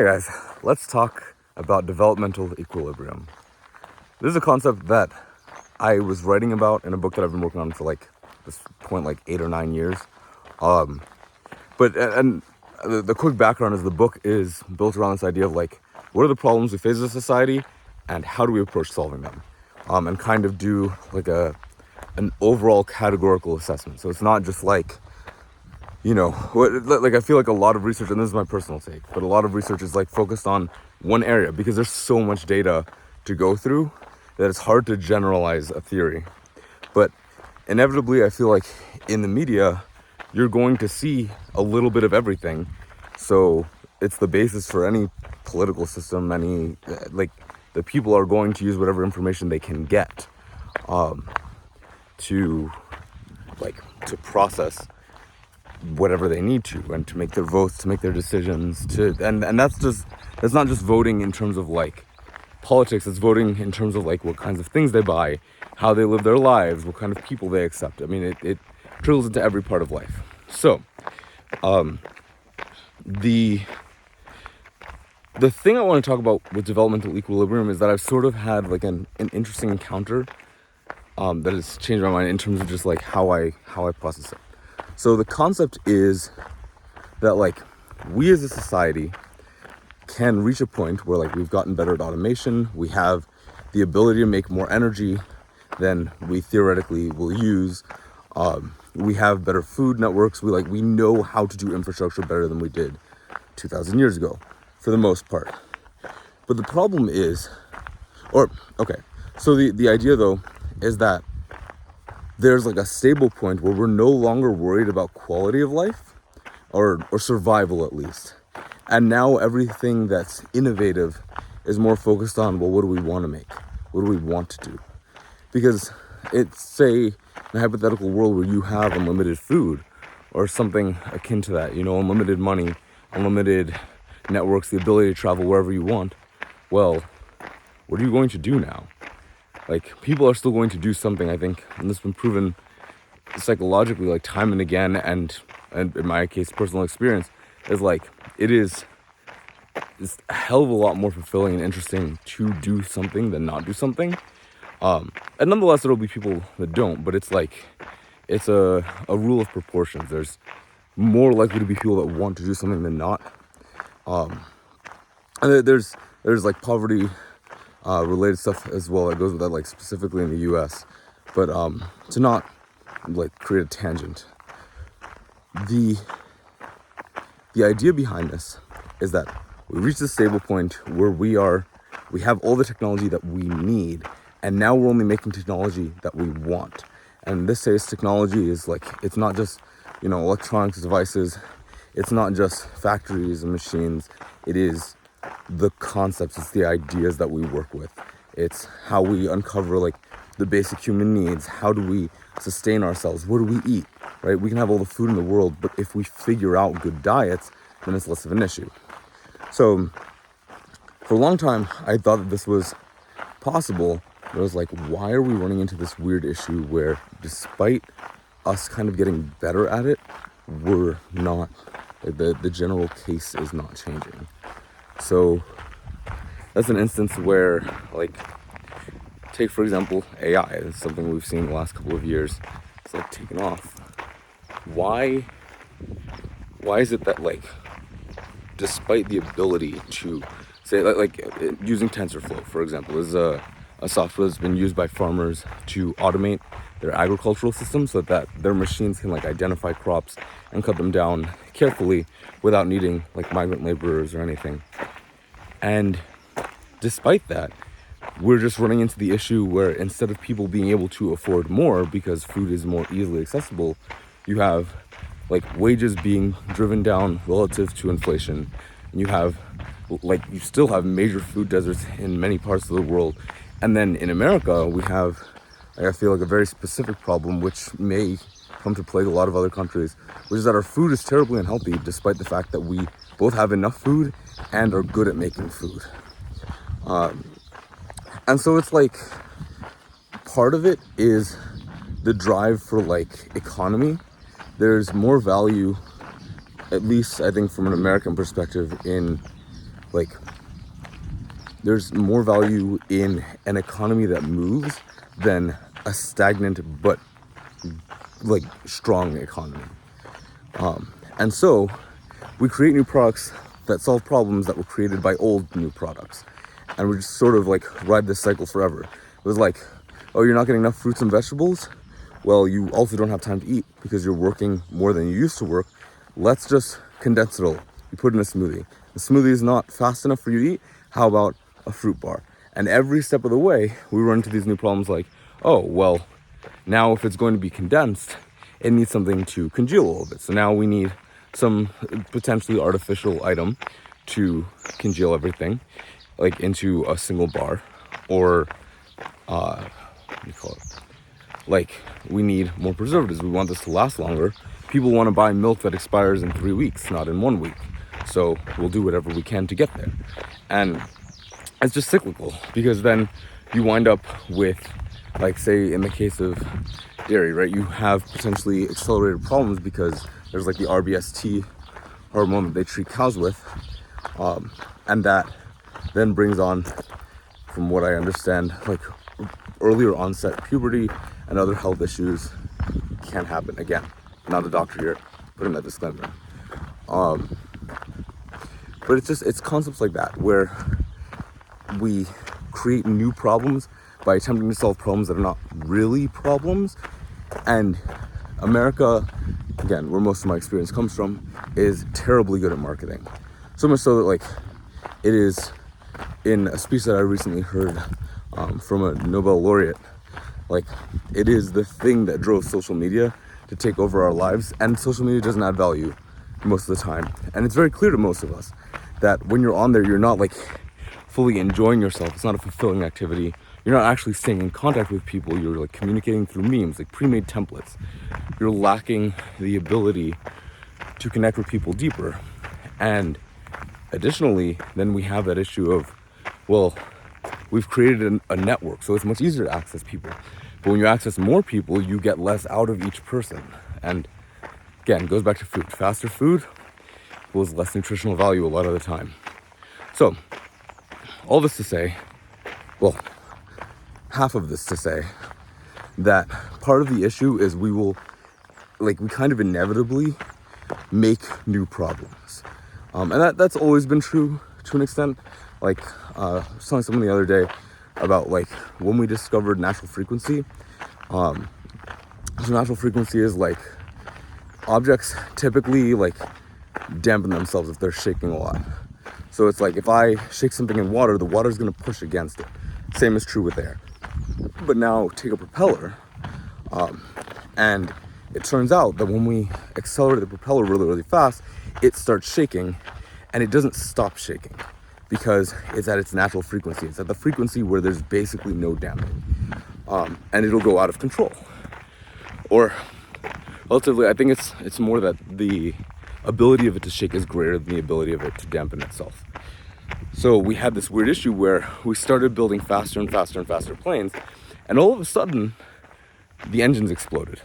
Hey guys, let's talk about developmental equilibrium. This is a concept that I was writing about in a book that I've been working on for this point 8 or 9 years. But the quick background is the book is built around this idea of what are the problems we face as a society and how do we approach solving them, and kind of do an overall categorical assessment. So it's not just I feel like a lot of research, and this is my personal take, but a lot of research is focused on one area because there's so much data to go through that it's hard to generalize a theory. But inevitably, I feel like in the media, you're going to see a little bit of everything. So it's the basis for any political system, the people are going to use whatever information they can get to process whatever they need to, and to make their votes, to make their decisions, and that's not just voting in terms of politics. It's voting in terms of what kinds of things they buy, how they live their lives, what kind of people they accept. I mean, it trickles into every part of life. So the thing I want to talk about with developmental equilibrium is that I've sort of had an interesting encounter that has changed my mind in terms of just how I process it. So the concept is that we as a society can reach a point where we've gotten better at automation. We have the ability to make more energy than we theoretically will use. We have better food networks. We know how to do infrastructure better than we did 2,000 years ago, for the most part. But the problem is, so the idea though is that there's a stable point where we're no longer worried about quality of life or survival at least. And now everything that's innovative is more focused on, well, what do we want to make? What do we want to do? Because it's, say, in a hypothetical world where you have unlimited food or something akin to that, unlimited money, unlimited networks, the ability to travel wherever you want. Well, what are you going to do now? People are still going to do something, I think, and this has been proven psychologically, time and again, and in my case, personal experience, is it's a hell of a lot more fulfilling and interesting to do something than not do something. And nonetheless, there'll be people that don't, but it's it's a rule of proportions. There's more likely to be people that want to do something than not. And there's poverty related stuff as well that goes with that, specifically in the US. But to not create a tangent, the idea behind this is that we reach this stable point where we have all the technology that we need, and now we're only making technology that we want. And this says technology is it's not just electronics devices, it's not just factories and machines, it is the concepts, it's the ideas that we work with. It's how we uncover the basic human needs. How do we sustain ourselves? What do we eat, right? We can have all the food in the world, but if we figure out good diets, then it's less of an issue. So for a long time, I thought that this was possible. But I was why are we running into this weird issue where despite us kind of getting better at it, we're not, the general case is not changing. So that's an instance where, take for example, AI. It's something we've seen the last couple of years. It's taken off. Why is it that despite the ability to say using TensorFlow, for example, is a software that's been used by farmers to automate their agricultural system so that their machines can identify crops and cut them down carefully without needing migrant laborers or anything. And despite that, we're just running into the issue where instead of people being able to afford more because food is more easily accessible, you have wages being driven down relative to inflation. And you have you still have major food deserts in many parts of the world. And then in America, we have, I feel a very specific problem, which may come to plague a lot of other countries, which is that our food is terribly unhealthy, despite the fact that we both have enough food and are good at making food. And so it's part of it is the drive for economy. There's more value, at least I think from an American perspective, in like, there's more value in an economy that moves than a stagnant but like strong economy. And so we create new products that solve problems that were created by old new products. And we just sort of like ride this cycle forever. It was like, oh, you're not getting enough fruits and vegetables? Well, you also don't have time to eat because you're working more than you used to work. Let's just condense it all. You put in a smoothie. The smoothie is not fast enough for you to eat. How about a fruit bar? And every step of the way, we run into these new problems like, oh, well, now if it's going to be condensed, it needs something to congeal all of it. So now we need some potentially artificial item to congeal everything, like into a single bar, or what do you call it? Like, we need more preservatives. We want this to last longer. People want to buy milk that expires in 3 weeks, not in 1 week. So we'll do whatever we can to get there. And it's just cyclical, because then you wind up with, like, say in the case of dairy, right? You have potentially accelerated problems because there's like the RBST hormone that they treat cows with. And that then brings on, from what I understand, like earlier onset puberty and other health issues can happen. Again, not a doctor here, putting that disclaimer. But it's concepts like that where we create new problems by attempting to solve problems that are not really problems. And America, again, where most of my experience comes from, is terribly good at marketing. So much so that, like, it is, in a speech that I recently heard from a Nobel laureate, like, it is the thing that drove social media to take over our lives, and social media doesn't add value most of the time. And it's very clear to most of us that when you're on there, you're not like fully enjoying yourself. It's not a fulfilling activity. You're not actually staying in contact with people. You're like communicating through memes, like pre-made templates. You're lacking the ability to connect with people deeper. And additionally, then we have that issue of, well, we've created a network, so it's much easier to access people. But when you access more people, you get less out of each person. And again, it goes back to food. Faster food equals less nutritional value a lot of the time. So, all this to say, well, half of this to say, that part of the issue is we kind of inevitably make new problems. And that's always been true to an extent. Like, I was telling someone the other day about, like, when we discovered natural frequency. So natural frequency is like, objects typically like dampen themselves if they're shaking a lot. So it's like, if I shake something in water, the water is going to push against it. Same is true with air. But now take a propeller, and it turns out that when we accelerate the propeller really, really fast, it starts shaking, and it doesn't stop shaking because it's at its natural frequency. It's at the frequency where there's basically no damping, and it'll go out of control. Or relatively, I think it's more that the ability of it to shake is greater than the ability of it to dampen itself. So we had this weird issue where we started building faster and faster and faster planes, and all of a sudden, the engines exploded.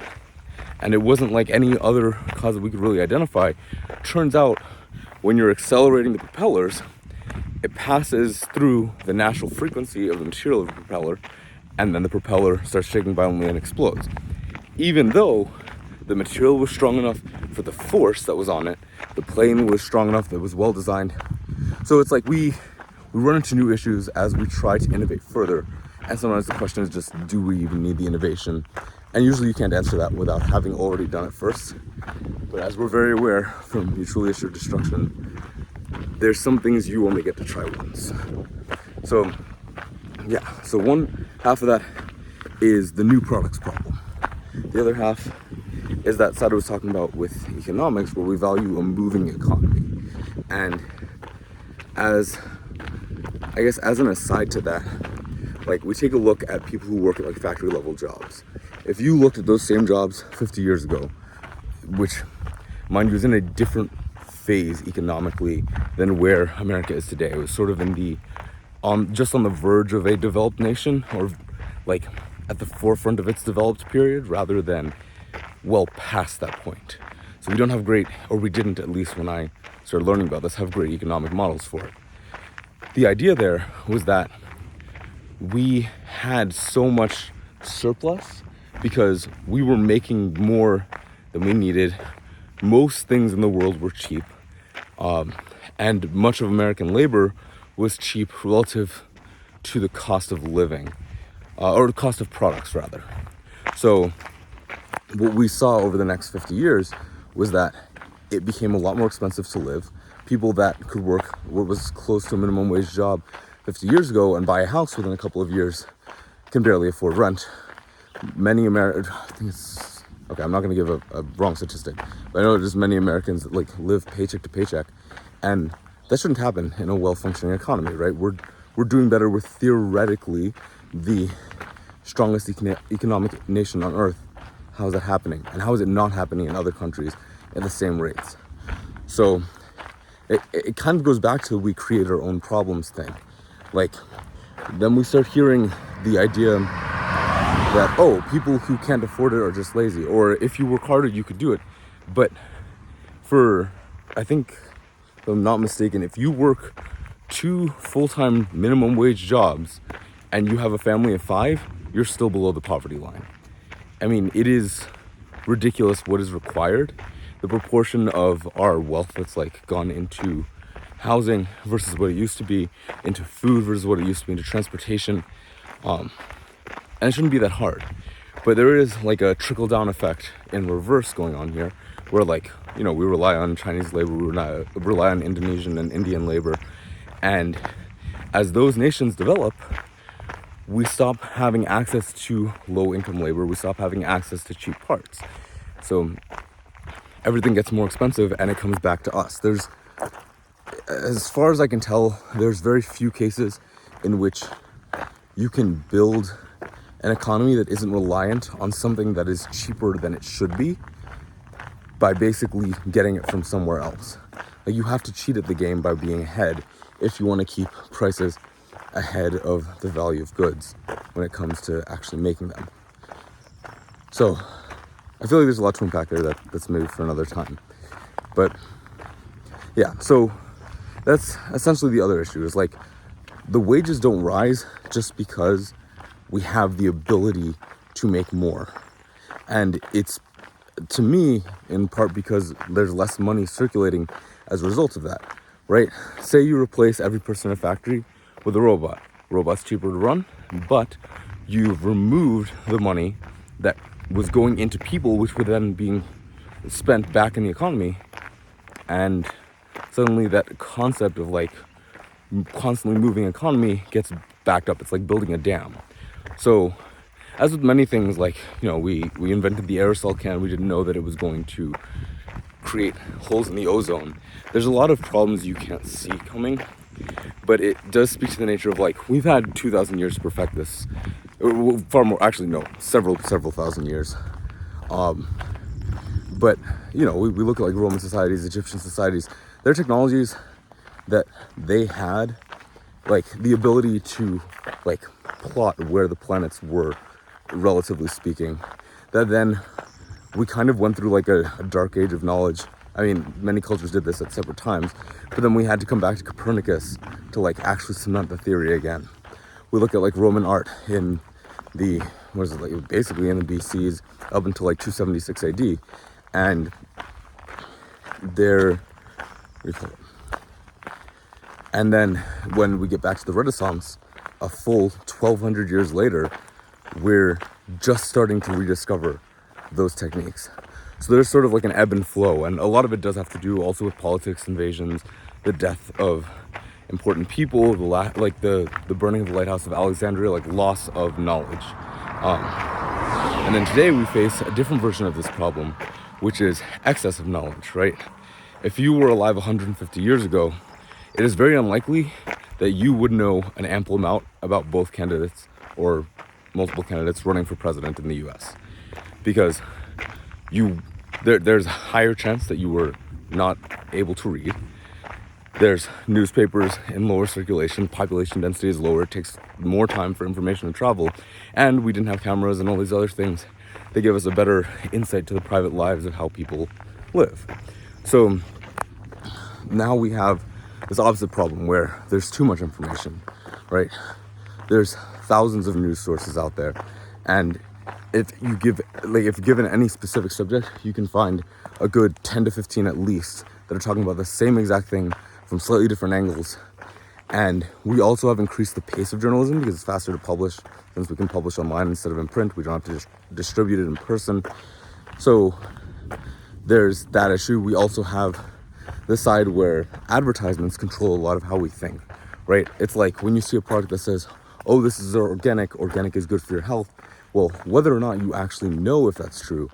And it wasn't like any other cause that we could really identify. Turns out, when you're accelerating the propellers, it passes through the natural frequency of the material of the propeller, and then the propeller starts shaking violently and explodes. Even though the material was strong enough for the force that was on it, the plane was strong enough that it was well designed. So it's like we run into new issues as we try to innovate further. And sometimes the question is just, do we even need the innovation? And usually you can't answer that without having already done it first. But as we're very aware from mutually assured destruction, there's some things you only get to try once. So yeah, so one half of that is the new products problem. The other half is that side I was talking about with economics, where we value a moving economy. And as an aside to that, like, we take a look at people who work at like factory level jobs. If you looked at those same jobs 50 years ago, which, mind you, was in a different phase economically than where America is today. It was sort of in the, just on the verge of a developed nation, or like at the forefront of its developed period, rather than well past that point. So we don't have great, or we didn't, at least when I started learning about this, have great economic models for it. the idea there was that we had so much surplus because we were making more than we needed. Most things in the world were cheap, and much of American labor was cheap relative to the cost of living, or the cost of products rather. So what we saw over the next 50 years was that it became a lot more expensive to live. People that could work what was close to a minimum wage job 50 years ago and buy a house within a couple of years can barely afford rent. Many Americans, I think it's, okay, I'm not going to give a wrong statistic, but I know there's many Americans that like live paycheck to paycheck, and that shouldn't happen in a well-functioning economy, right? We're doing better. We're theoretically the strongest economic nation on earth. How is that happening? And how is it not happening in other countries at the same rates? So it kind of goes back to we create our own problems thing. Like, then we start hearing the idea that, oh, people who can't afford it are just lazy, or if you work harder, you could do it. But I think, if I'm not mistaken, if you work 2 full-time minimum wage jobs and you have a family of 5, you're still below the poverty line. I mean, it is ridiculous what is required. The proportion of our wealth that's like gone into housing versus what it used to be, into food versus what it used to be, into transportation. And it shouldn't be that hard. But there is like a trickle down effect in reverse going on here, where like, we rely on Chinese labor, we rely on Indonesian and Indian labor. And as those nations develop, we stop having access to low income labor, we stop having access to cheap parts. So everything gets more expensive and it comes back to us. As far as I can tell, there's very few cases in which you can build an economy that isn't reliant on something that is cheaper than it should be by basically getting it from somewhere else. Like, you have to cheat at the game by being ahead if you want to keep prices ahead of the value of goods when it comes to actually making them. So I feel like there's a lot to unpack there that's maybe for another time. But yeah, so that's essentially the other issue, is like the wages don't rise just because we have the ability to make more. And it's, to me, in part because there's less money circulating as a result of that, right? Say you replace every person in a factory with a robot. Robot's cheaper to run, but you've removed the money that was going into people, which were then being spent back in the economy. And suddenly that concept of like constantly moving economy gets backed up. It's like building a dam. So as with many things, like, we invented the aerosol can, we didn't know that it was going to create holes in the ozone. There's a lot of problems you can't see coming, but it does speak to the nature of like, we've had 2,000 years to perfect this. Far more, actually, no, several thousand years. But, we look at like Roman societies, Egyptian societies, their technologies that they had, like the ability to like plot where the planets were, relatively speaking, that then we kind of went through like a dark age of knowledge. I mean, many cultures did this at separate times, but then we had to come back to Copernicus to like actually cement the theory again. We look at like Roman art in the, basically in the BCs up until like 276 AD, and and then when we get back to the Renaissance, a full 1,200 years later, we're just starting to rediscover those techniques. So there's sort of like an ebb and flow, and a lot of it does have to do also with politics, invasions, the death of important people, the burning of the lighthouse of Alexandria, like loss of knowledge. And then today we face a different version of this problem, which is excess of knowledge, right? If you were alive 150 years ago, it is very unlikely that you would know an ample amount about both candidates or multiple candidates running for president in the US, because there's a higher chance that you were not able to read. There's newspapers in lower circulation, population density is lower, it takes more time for information to travel, and we didn't have cameras and all these other things that give us a better insight to the private lives of how people live. So now we have this opposite problem where there's too much information, right? There's thousands of news sources out there, and if given any specific subject, you can find a good 10 to 15 at least that are talking about the same exact thing from slightly different angles. And we also have increased the pace of journalism because it's faster to publish, since we can publish online instead of in print. We don't have to distribute it in person. So there's that issue. We also have the side where advertisements control a lot of how we think, right? It's like when you see a product that says, oh, this is organic is good for your health. Well, whether or not you actually know if that's true,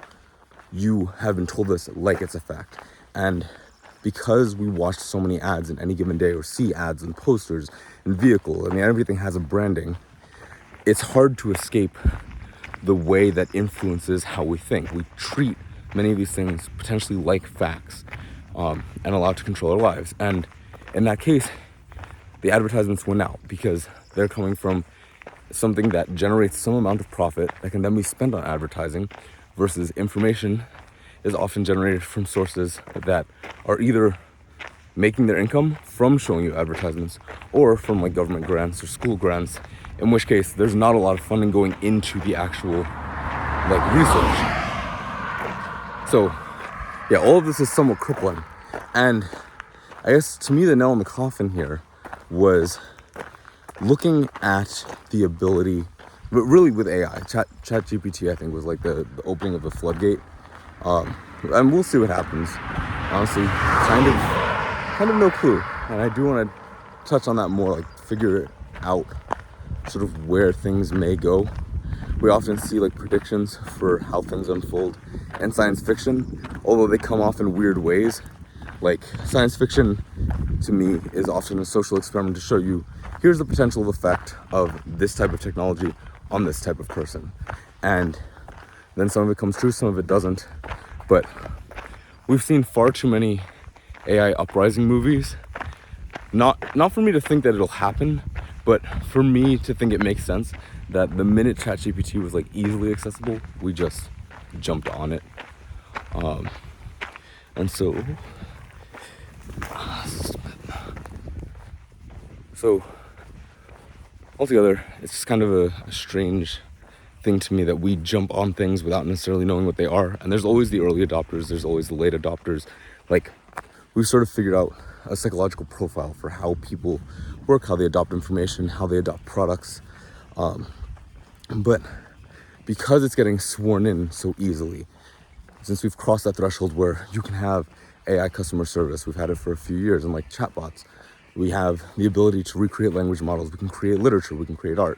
you have been told this like it's a fact. And because we watch so many ads in any given day, or see ads and posters and vehicles, I mean, everything has a branding, it's hard to escape the way that influences how we think. We treat many of these things potentially like facts, and allowed to control our lives. And in that case, the advertisements win out because they're coming from something that generates some amount of profit that can then be spent on advertising, versus information is often generated from sources that are either making their income from showing you advertisements or from like government grants or school grants, in which case there's not a lot of funding going into the actual like research. So yeah, all of this is somewhat crippling. And I guess to me the nail in the coffin here was looking at the ability, but really with AI, ChatGPT I think was like the opening of the floodgate. And we'll see what happens. Honestly, kind of no clue. And I do want to touch on that more, like figure out sort of where things may go. We often see like predictions for how things unfold in science fiction, although they come off in weird ways. Like science fiction to me is often a social experiment to show you, here's the potential effect of this type of technology on this type of person. And then some of it comes true, some of it doesn't. But we've seen far too many AI uprising movies. Not for me to think that it'll happen, but for me to think it makes sense that the minute ChatGPT was like easily accessible, we just jumped on it. And so altogether, it's just kind of a strange thing to me that we jump on things without necessarily knowing what they are. And there's always the early adopters, there's always the late adopters. Like, we've sort of figured out a psychological profile for how people work, how they adopt information, how they adopt products. But because it's getting sworn in so easily, since we've crossed that threshold where you can have AI customer service, we've had it for a few years, and like chatbots, we have the ability to recreate language models, we can create literature, we can create art.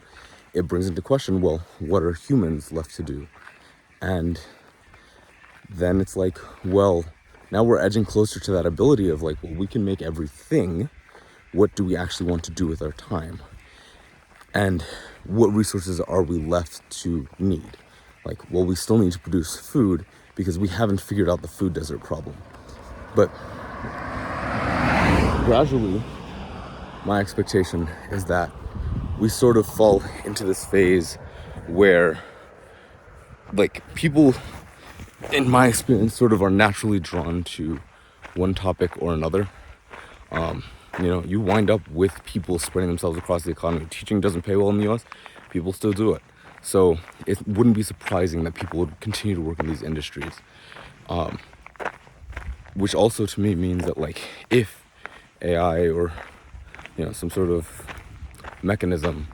It brings into question, well, what are humans left to do? And then it's like, well, now we're edging closer to that ability of like, well, we can make everything. What do we actually want to do with our time? And what resources are we left to need? Like, well, we still need to produce food because we haven't figured out the food desert problem. But gradually, my expectation is that we sort of fall into this phase where like people, in my experience, sort of are naturally drawn to one topic or another. You know, you wind up with people spreading themselves across the economy. Teaching doesn't pay well in the US, people still do it. So it wouldn't be surprising that people would continue to work in these industries. Which also to me means that like if AI or, you know, some sort of mechanism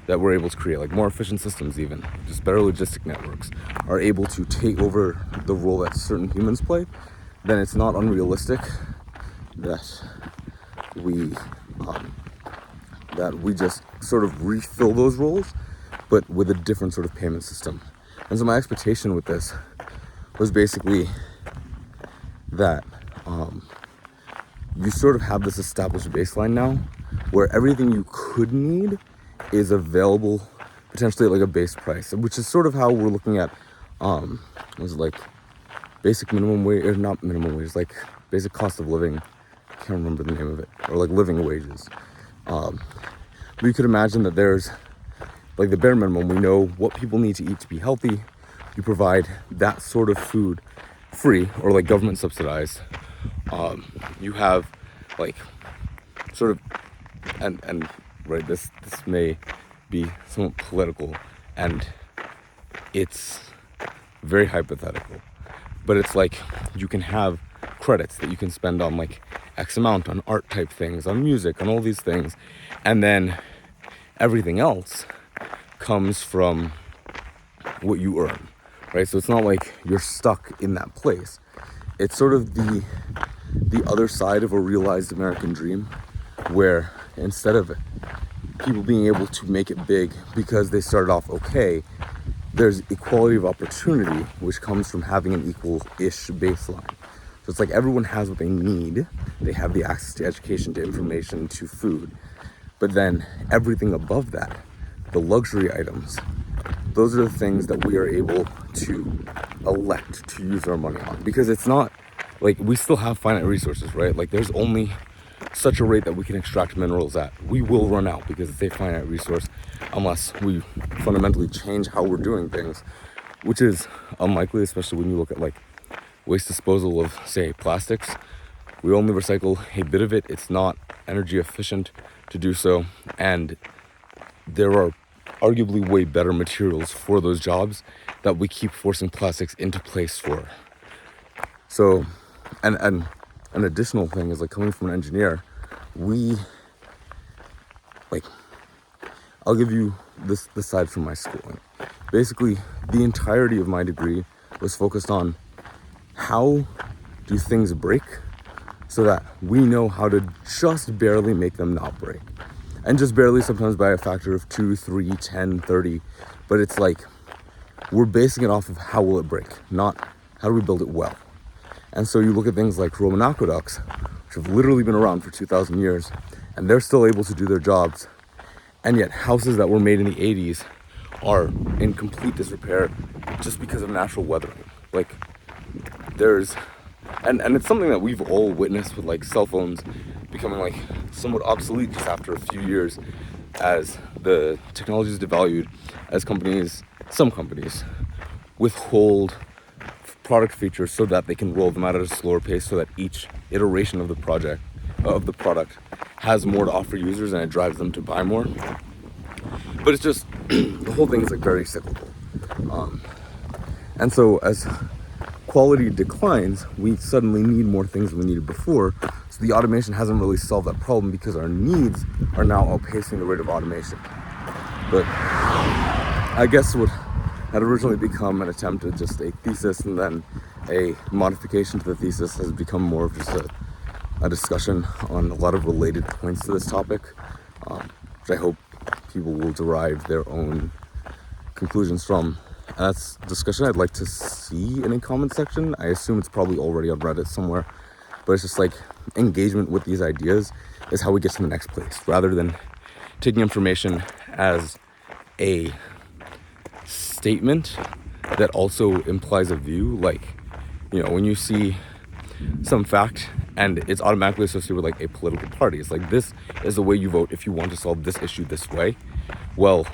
that we're able to create, like more efficient systems even, just better logistic networks, are able to take over the role that certain humans play, then it's not unrealistic that we just sort of refill those roles, but with a different sort of payment system. And so my expectation with this was basically that you sort of have this established baseline now where everything you could need is available potentially at like a base price, which is sort of how we're looking at was it like basic minimum wage, or not minimum wage, like basic cost of living. I can't remember the name of it, or like living wages. But you could imagine that there's like the bare minimum. We know what people need to eat to be healthy. You provide that sort of food free or like government subsidized. You have like sort of, and right, this may be somewhat political, and it's very hypothetical, but it's like you can have credits that you can spend on like X amount on art type things, on music, on all these things, and then everything else comes from what you earn, right? So it's not like you're stuck in that place. It's sort of the other side of a realized American dream, where instead of people being able to make it big because they started off okay, there's equality of opportunity, which comes from having an equal-ish baseline. So it's like everyone has what they need. They have the access to education, to information, to food. But then everything above that, the luxury items, those are the things that we are able to elect to use our money on. Because it's not like we still have finite resources, right? Like there's only such a rate that we can extract minerals at. We will run out because it's a finite resource unless we fundamentally change how we're doing things, which is unlikely, especially when you look at like waste disposal of, say, plastics. We only recycle a bit of it. It's not energy efficient to do so, and there are arguably way better materials for those jobs that we keep forcing plastics into place for. So, and an additional thing is like coming from an engineer, I'll give you this side from my schooling. Basically, the entirety of my degree was focused on how do things break so that we know how to just barely make them not break. And just barely, sometimes by a factor of 2, 3, 10, 30. But it's like, we're basing it off of how will it break, not how do we build it well. And so you look at things like Roman aqueducts, which have literally been around for 2,000 years, and they're still able to do their jobs. And yet houses that were made in the 80s are in complete disrepair just because of natural weathering. Like, there's, and it's something that we've all witnessed with like cell phones becoming like somewhat obsolete just after a few years as the technology is devalued, as some companies withhold product features so that they can roll them out at a slower pace, so that each iteration of the product has more to offer users and it drives them to buy more. But it's just, the whole thing is like very cyclical. And so as quality declines, we suddenly need more things than we needed before. So the automation hasn't really solved that problem because our needs are now outpacing the rate of automation. But I guess what had originally become an attempt at just a thesis and then a modification to the thesis has become more of just a discussion on a lot of related points to this topic, which I hope people will derive their own conclusions from. And that's a discussion I'd like to see in a comment section. I assume it's probably already on Reddit somewhere, but it's just like engagement with these ideas is how we get to the next place, rather than taking information as a statement that also implies a view. Like, you know, when you see some fact and it's automatically associated with like a political party, it's like, this is the way you vote if you want to solve this issue this way. Well,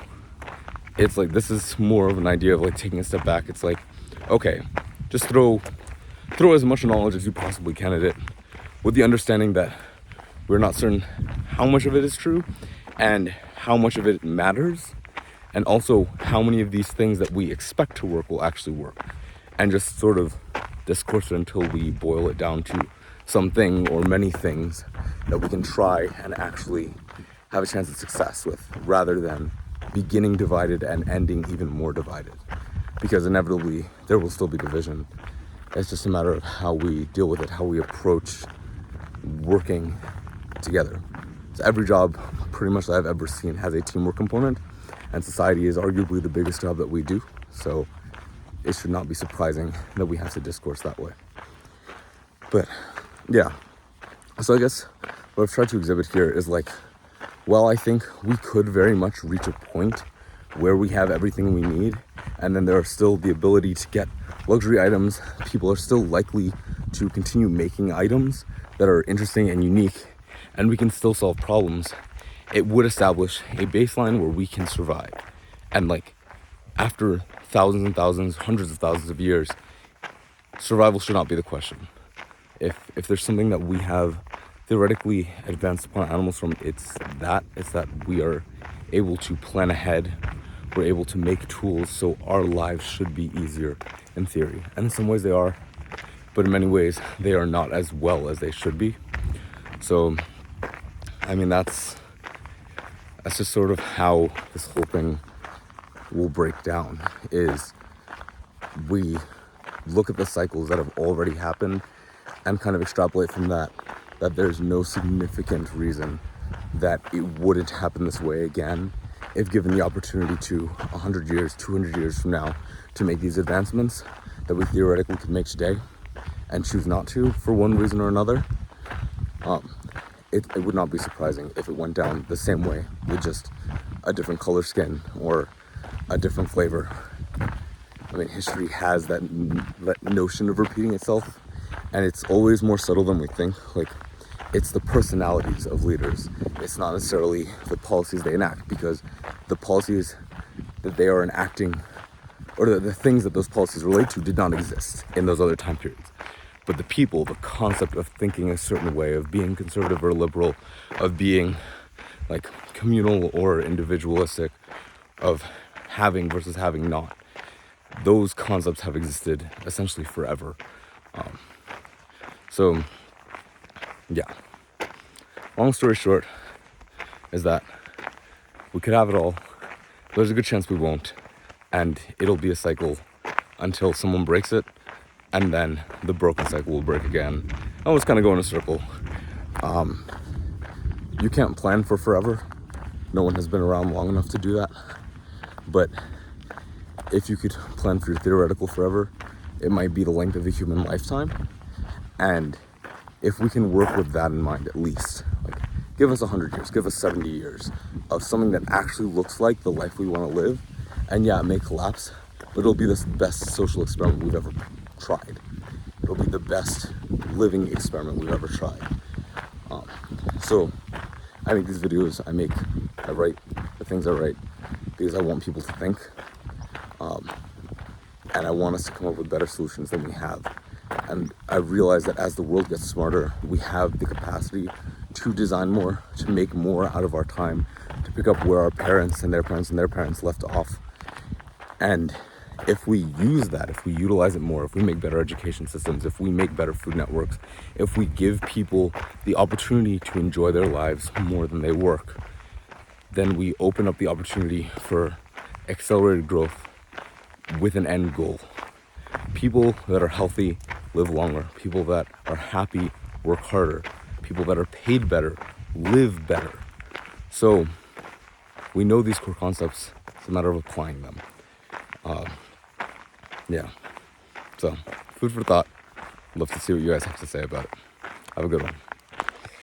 it's like, this is more of an idea of like taking a step back. It's like, okay, just throw as much knowledge as you possibly can at it, with the understanding that we're not certain how much of it is true and how much of it matters, and also how many of these things that we expect to work will actually work, and just sort of discourse it until we boil it down to something or many things that we can try and actually have a chance at success with, rather than beginning divided and ending even more divided, because inevitably there will still be division. It's just a matter of how we deal with it, how we approach working together. So every job pretty much that I've ever seen has a teamwork component, and society is arguably the biggest job that we do, so it should not be surprising that we have to discourse that way. But yeah, so I guess what I've tried to exhibit here is like, well, I think we could very much reach a point where we have everything we need, and then there are still the ability to get luxury items. People are still likely to continue making items that are interesting and unique, and we can still solve problems. It would establish a baseline where we can survive. And like, after thousands and thousands, hundreds of thousands of years, survival should not be the question. If there's something that we have theoretically advanced upon animals from, it's that we are able to plan ahead. We're able to make tools, so our lives should be easier in theory. And in some ways they are, but in many ways they are not as well as they should be. So, I mean, that's just sort of how this whole thing will break down, is we look at the cycles that have already happened and kind of extrapolate from that there's no significant reason that it wouldn't happen this way again if given the opportunity to 100 years, 200 years from now to make these advancements that we theoretically could make today and choose not to for one reason or another. It would not be surprising if it went down the same way with just a different color skin or a different flavor. I mean, history has that notion of repeating itself, and it's always more subtle than we think. Like, it's the personalities of leaders. It's not necessarily the policies they enact, because the policies that they are enacting, or the things that those policies relate to, did not exist in those other time periods. But the people, the concept of thinking a certain way, of being conservative or liberal, of being like communal or individualistic, of having versus having not, those concepts have existed essentially forever. So, yeah. Long story short is that we could have it all. There's a good chance we won't. And it'll be a cycle until someone breaks it. And then the broken cycle will break again. I always kind of go in a circle. You can't plan for forever. No one has been around long enough to do that. But if you could plan for your theoretical forever, it might be the length of the human lifetime. And if we can work with that in mind, at least, like, give us 100 years, give us 70 years of something that actually looks like the life we want to live. And yeah, it may collapse, but it'll be the best social experiment we've ever tried. It'll be the best living experiment we've ever tried. So I make these videos, I write the things I write because I want people to think, and I want us to come up with better solutions than we have. And I realize that as the world gets smarter, we have the capacity to design more, to make more out of our time, to pick up where our parents and their parents and their parents left off. And if we use that, if we utilize it more, if we make better education systems, if we make better food networks, if we give people the opportunity to enjoy their lives more than they work, then we open up the opportunity for accelerated growth with an end goal. People that are healthy live longer. People that are happy work harder. People that are paid better live better. So we know these core concepts. It's a matter of applying them. Yeah. So, food for thought. Love to see what you guys have to say about it. Have a good one.